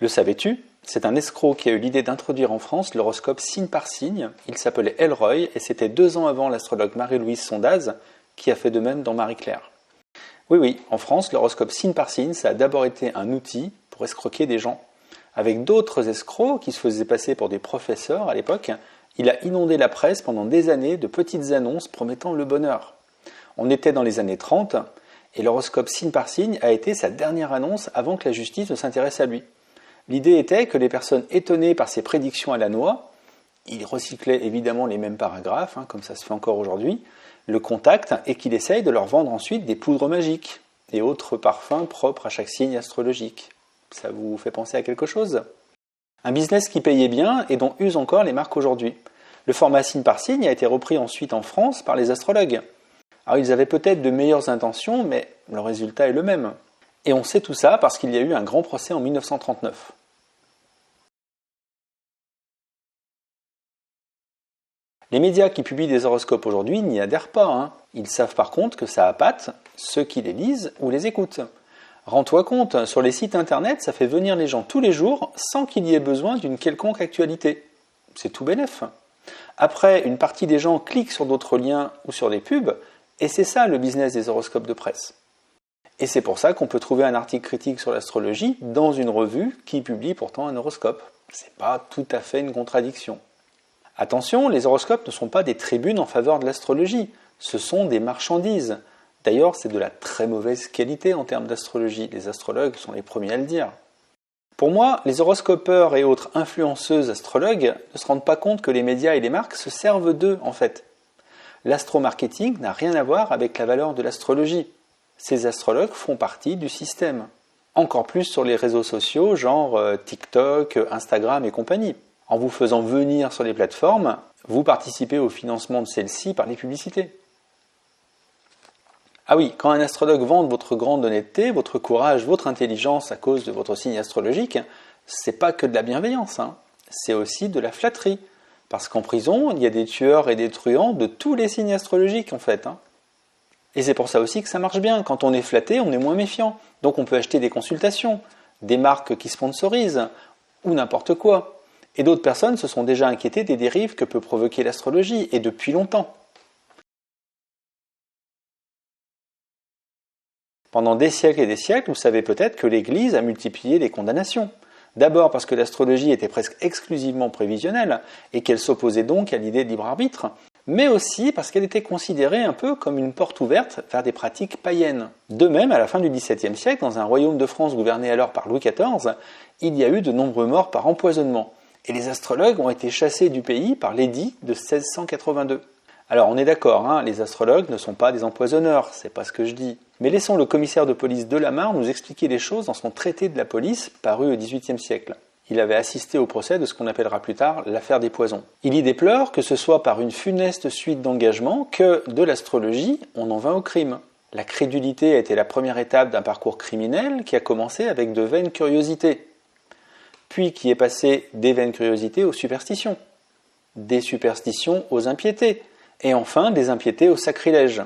Le savais-tu? C'est un escroc qui a eu l'idée d'introduire en France l'horoscope signe par signe. Il s'appelait Elroy et c'était 2 ans avant l'astrologue Marie-Louise Sondaz qui a fait de même dans Marie-Claire. Oui, en France, l'horoscope signe par signe, ça a d'abord été un outil pour escroquer des gens. Avec d'autres escrocs qui se faisaient passer pour des professeurs à l'époque, il a inondé la presse pendant des années de petites annonces promettant le bonheur. On était dans les années 30 et l'horoscope signe par signe a été sa dernière annonce avant que la justice ne s'intéresse à lui. L'idée était que les personnes étonnées par ses prédictions à la noix, il recyclait évidemment les mêmes paragraphes, comme ça se fait encore aujourd'hui, le contactent et qu'il essaye de leur vendre ensuite des poudres magiques et autres parfums propres à chaque signe astrologique. Ça vous fait penser à quelque chose? Un business qui payait bien et dont usent encore les marques aujourd'hui. Le format signe par signe a été repris ensuite en France par les astrologues. Alors ils avaient peut-être de meilleures intentions, mais le résultat est le même. Et on sait tout ça parce qu'il y a eu un grand procès en 1939. Les médias qui publient des horoscopes aujourd'hui n'y adhèrent pas. Ils savent par contre que ça appâte ceux qui les lisent ou les écoutent. Rends-toi compte, sur les sites internet, ça fait venir les gens tous les jours sans qu'il y ait besoin d'une quelconque actualité. C'est tout bénef. Après, une partie des gens cliquent sur d'autres liens ou sur des pubs, et c'est ça le business des horoscopes de presse. Et c'est pour ça qu'on peut trouver un article critique sur l'astrologie dans une revue qui publie pourtant un horoscope. C'est pas tout à fait une contradiction. Attention, les horoscopes ne sont pas des tribunes en faveur de l'astrologie, ce sont des marchandises. D'ailleurs, c'est de la très mauvaise qualité en termes d'astrologie, les astrologues sont les premiers à le dire. Pour moi, les horoscopeurs et autres influenceuses astrologues ne se rendent pas compte que les médias et les marques se servent d'eux en fait. L'astromarketing n'a rien à voir avec la valeur de l'astrologie. Ces astrologues font partie du système. Encore plus sur les réseaux sociaux, genre TikTok, Instagram et compagnie. En vous faisant venir sur les plateformes, vous participez au financement de celles-ci par les publicités. Ah oui, quand un astrologue vante votre grande honnêteté, votre courage, votre intelligence à cause de votre signe astrologique, c'est pas que de la bienveillance, c'est aussi de la flatterie. Parce qu'en prison, il y a des tueurs et des truands de tous les signes astrologiques en fait. Et c'est pour ça aussi que ça marche bien. Quand on est flatté, on est moins méfiant. Donc on peut acheter des consultations, des marques qui sponsorisent, ou n'importe quoi. Et d'autres personnes se sont déjà inquiétées des dérives que peut provoquer l'astrologie, et depuis longtemps. Pendant des siècles et des siècles, vous savez peut-être que l'Église a multiplié les condamnations. D'abord parce que l'astrologie était presque exclusivement prévisionnelle, et qu'elle s'opposait donc à l'idée de libre arbitre, mais aussi parce qu'elle était considérée un peu comme une porte ouverte vers des pratiques païennes. De même, à la fin du XVIIe siècle, dans un royaume de France gouverné alors par Louis XIV, il y a eu de nombreux morts par empoisonnement. Et les astrologues ont été chassés du pays par l'édit de 1682. Alors on est d'accord, les astrologues ne sont pas des empoisonneurs, c'est pas ce que je dis. Mais laissons le commissaire de police Delamarre nous expliquer les choses dans son traité de la police paru au XVIIIe siècle. Il avait assisté au procès de ce qu'on appellera plus tard l'affaire des poisons. Il y déplore que ce soit par une funeste suite d'engagements que, de l'astrologie, on en vint au crime. La crédulité a été la première étape d'un parcours criminel qui a commencé avec de vaines curiosités, puis qui est passé des vaines curiosités aux superstitions, des superstitions aux impiétés, et enfin des impiétés au sacrilège.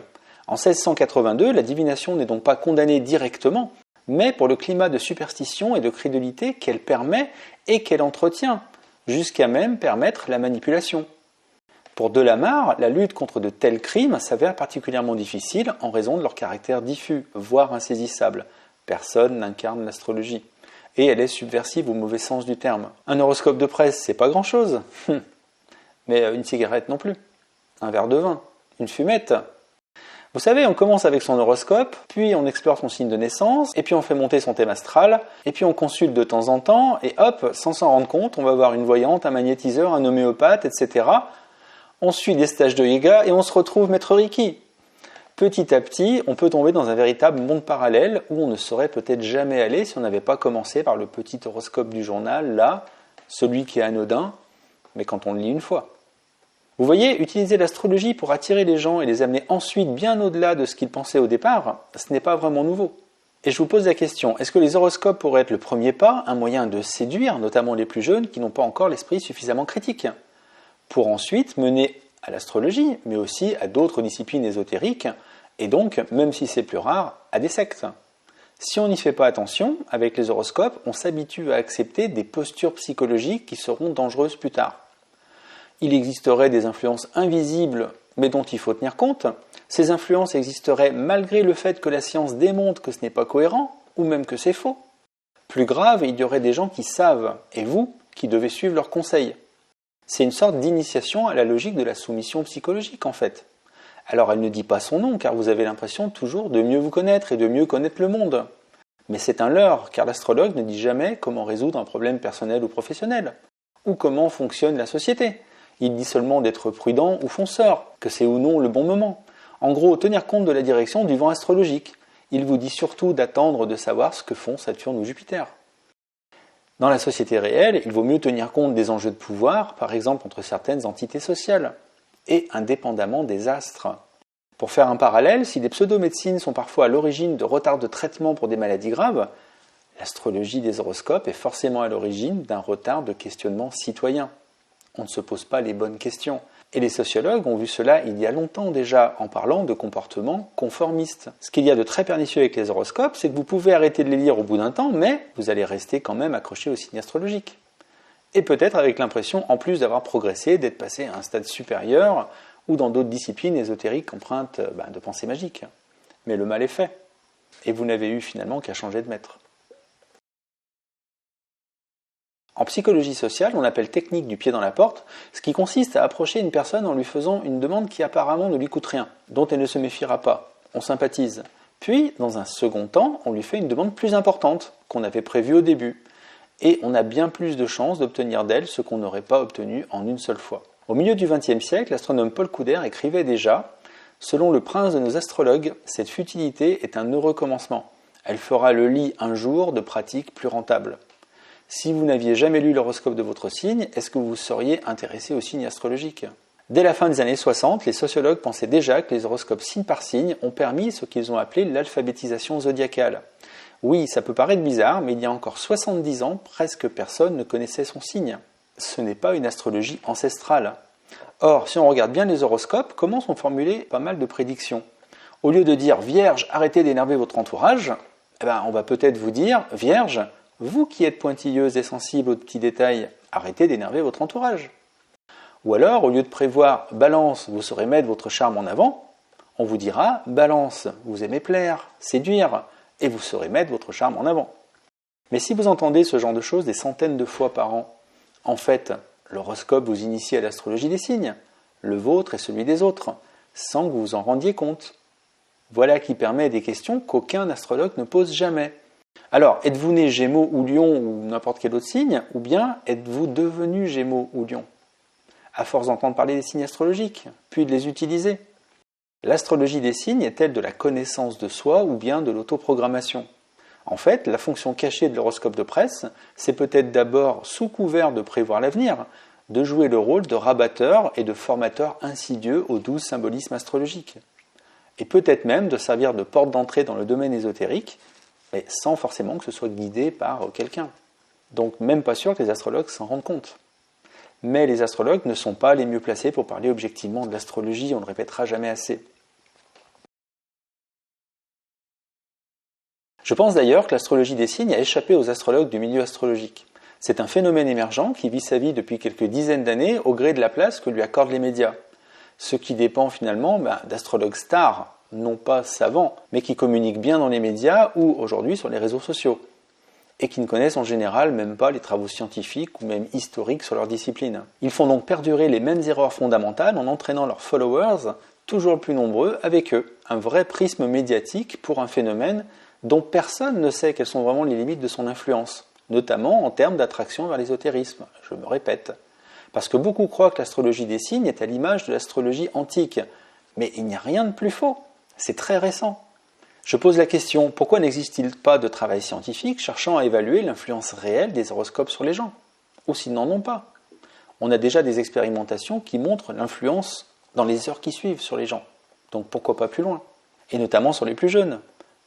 En 1682, la divination n'est donc pas condamnée directement, mais pour le climat de superstition et de crédulité qu'elle permet et qu'elle entretient, jusqu'à même permettre la manipulation. Pour Delamarre, la lutte contre de tels crimes s'avère particulièrement difficile en raison de leur caractère diffus, voire insaisissable. Personne n'incarne l'astrologie. Et elle est subversive au mauvais sens du terme. Un horoscope de presse, c'est pas grand-chose. Mais une cigarette non plus. Un verre de vin. Une fumette. Vous savez, on commence avec son horoscope, puis on explore son signe de naissance, et puis on fait monter son thème astral, et puis on consulte de temps en temps, et hop, sans s'en rendre compte, on va voir une voyante, un magnétiseur, un homéopathe, etc. On suit des stages de yoga, et on se retrouve maître Reiki. Petit à petit, on peut tomber dans un véritable monde parallèle, où on ne saurait peut-être jamais aller si on n'avait pas commencé par le petit horoscope du journal, là, celui qui est anodin, mais quand on le lit une fois. Vous voyez, utiliser l'astrologie pour attirer les gens et les amener ensuite bien au-delà de ce qu'ils pensaient au départ, ce n'est pas vraiment nouveau. Et je vous pose la question, est-ce que les horoscopes pourraient être le premier pas, un moyen de séduire, notamment les plus jeunes qui n'ont pas encore l'esprit suffisamment critique, pour ensuite mener à l'astrologie, mais aussi à d'autres disciplines ésotériques, et donc, même si c'est plus rare, à des sectes? Si on n'y fait pas attention, avec les horoscopes, on s'habitue à accepter des postures psychologiques qui seront dangereuses plus tard. Il existerait des influences invisibles, mais dont il faut tenir compte. Ces influences existeraient malgré le fait que la science démontre que ce n'est pas cohérent, ou même que c'est faux. Plus grave, il y aurait des gens qui savent, et vous, qui devez suivre leurs conseils. C'est une sorte d'initiation à la logique de la soumission psychologique, en fait. Alors elle ne dit pas son nom, car vous avez l'impression toujours de mieux vous connaître et de mieux connaître le monde. Mais c'est un leurre, car l'astrologue ne dit jamais comment résoudre un problème personnel ou professionnel, ou comment fonctionne la société. Il dit seulement d'être prudent ou fonceur, que c'est ou non le bon moment. En gros, tenir compte de la direction du vent astrologique. Il vous dit surtout d'attendre de savoir ce que font Saturne ou Jupiter. Dans la société réelle, il vaut mieux tenir compte des enjeux de pouvoir, par exemple entre certaines entités sociales, et indépendamment des astres. Pour faire un parallèle, si des pseudo-médecines sont parfois à l'origine de retards de traitement pour des maladies graves, l'astrologie des horoscopes est forcément à l'origine d'un retard de questionnement citoyen. On ne se pose pas les bonnes questions. Et les sociologues ont vu cela il y a longtemps déjà en parlant de comportements conformistes. Ce qu'il y a de très pernicieux avec les horoscopes, c'est que vous pouvez arrêter de les lire au bout d'un temps, mais vous allez rester quand même accroché aux signes astrologiques. Et peut-être avec l'impression, en plus d'avoir progressé, d'être passé à un stade supérieur, ou dans d'autres disciplines ésotériques empreintes de pensée magique. Mais le mal est fait. Et vous n'avez eu finalement qu'à changer de maître. En psychologie sociale, on appelle technique du pied dans la porte, ce qui consiste à approcher une personne en lui faisant une demande qui apparemment ne lui coûte rien, dont elle ne se méfiera pas. On sympathise. Puis, dans un second temps, on lui fait une demande plus importante, qu'on avait prévue au début. Et on a bien plus de chances d'obtenir d'elle ce qu'on n'aurait pas obtenu en une seule fois. Au milieu du XXe siècle, l'astronome Paul Couder écrivait déjà « Selon le prince de nos astrologues, cette futilité est un heureux commencement. Elle fera le lit un jour de pratiques plus rentables. » Si vous n'aviez jamais lu l'horoscope de votre signe, est-ce que vous seriez intéressé au signe astrologique ? Dès la fin des années 60, les sociologues pensaient déjà que les horoscopes signe par signe ont permis ce qu'ils ont appelé l'alphabétisation zodiacale. Oui, ça peut paraître bizarre, mais il y a encore 70 ans, presque personne ne connaissait son signe. Ce n'est pas une astrologie ancestrale. Or, si on regarde bien les horoscopes, comment sont formulées pas mal de prédictions ? Au lieu de dire « Vierge, arrêtez d'énerver votre entourage », on va peut-être vous dire « Vierge, vous qui êtes pointilleuse et sensible aux petits détails, arrêtez d'énerver votre entourage. » Ou alors, au lieu de prévoir « Balance, vous saurez mettre votre charme en avant », on vous dira « Balance, vous aimez plaire, séduire, et vous saurez mettre votre charme en avant. » Mais si vous entendez ce genre de choses des centaines de fois par an, en fait, l'horoscope vous initie à l'astrologie des signes, le vôtre et celui des autres, sans que vous vous en rendiez compte. Voilà qui permet des questions qu'aucun astrologue ne pose jamais. Alors, êtes-vous né Gémeaux ou Lion ou n'importe quel autre signe, ou bien êtes-vous devenu Gémeaux ou Lion, à force d'entendre parler des signes astrologiques, puis de les utiliser? L'astrologie des signes est-elle de la connaissance de soi ou bien de l'autoprogrammation? En fait, la fonction cachée de l'horoscope de presse, c'est peut-être d'abord, sous couvert de prévoir l'avenir, de jouer le rôle de rabatteur et de formateur insidieux aux 12 symbolismes astrologiques. Et peut-être même de servir de porte d'entrée dans le domaine ésotérique, mais sans forcément que ce soit guidé par quelqu'un. Donc même pas sûr que les astrologues s'en rendent compte. Mais les astrologues ne sont pas les mieux placés pour parler objectivement de l'astrologie, on ne le répétera jamais assez. Je pense d'ailleurs que l'astrologie des signes a échappé aux astrologues du milieu astrologique. C'est un phénomène émergent qui vit sa vie depuis quelques dizaines d'années au gré de la place que lui accordent les médias. Ce qui dépend finalement d'astrologues stars, non pas savants, mais qui communiquent bien dans les médias ou aujourd'hui sur les réseaux sociaux, et qui ne connaissent en général même pas les travaux scientifiques ou même historiques sur leur discipline. Ils font donc perdurer les mêmes erreurs fondamentales en entraînant leurs followers, toujours plus nombreux, avec eux. Un vrai prisme médiatique pour un phénomène dont personne ne sait quelles sont vraiment les limites de son influence, notamment en termes d'attraction vers l'ésotérisme, je me répète. Parce que beaucoup croient que l'astrologie des signes est à l'image de l'astrologie antique, mais il n'y a rien de plus faux, c'est très récent. Je pose la question, pourquoi n'existe-t-il pas de travail scientifique cherchant à évaluer l'influence réelle des horoscopes sur les gens? Ou s'ils n'en ont pas? On a déjà des expérimentations qui montrent l'influence dans les heures qui suivent sur les gens, donc pourquoi pas plus loin? Et notamment sur les plus jeunes.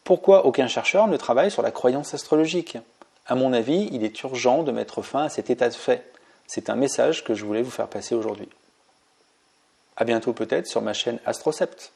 Pourquoi aucun chercheur ne travaille sur la croyance astrologique? À mon avis, il est urgent de mettre fin à cet état de fait. C'est un message que je voulais vous faire passer aujourd'hui. À bientôt peut-être sur ma chaîne Astrocept.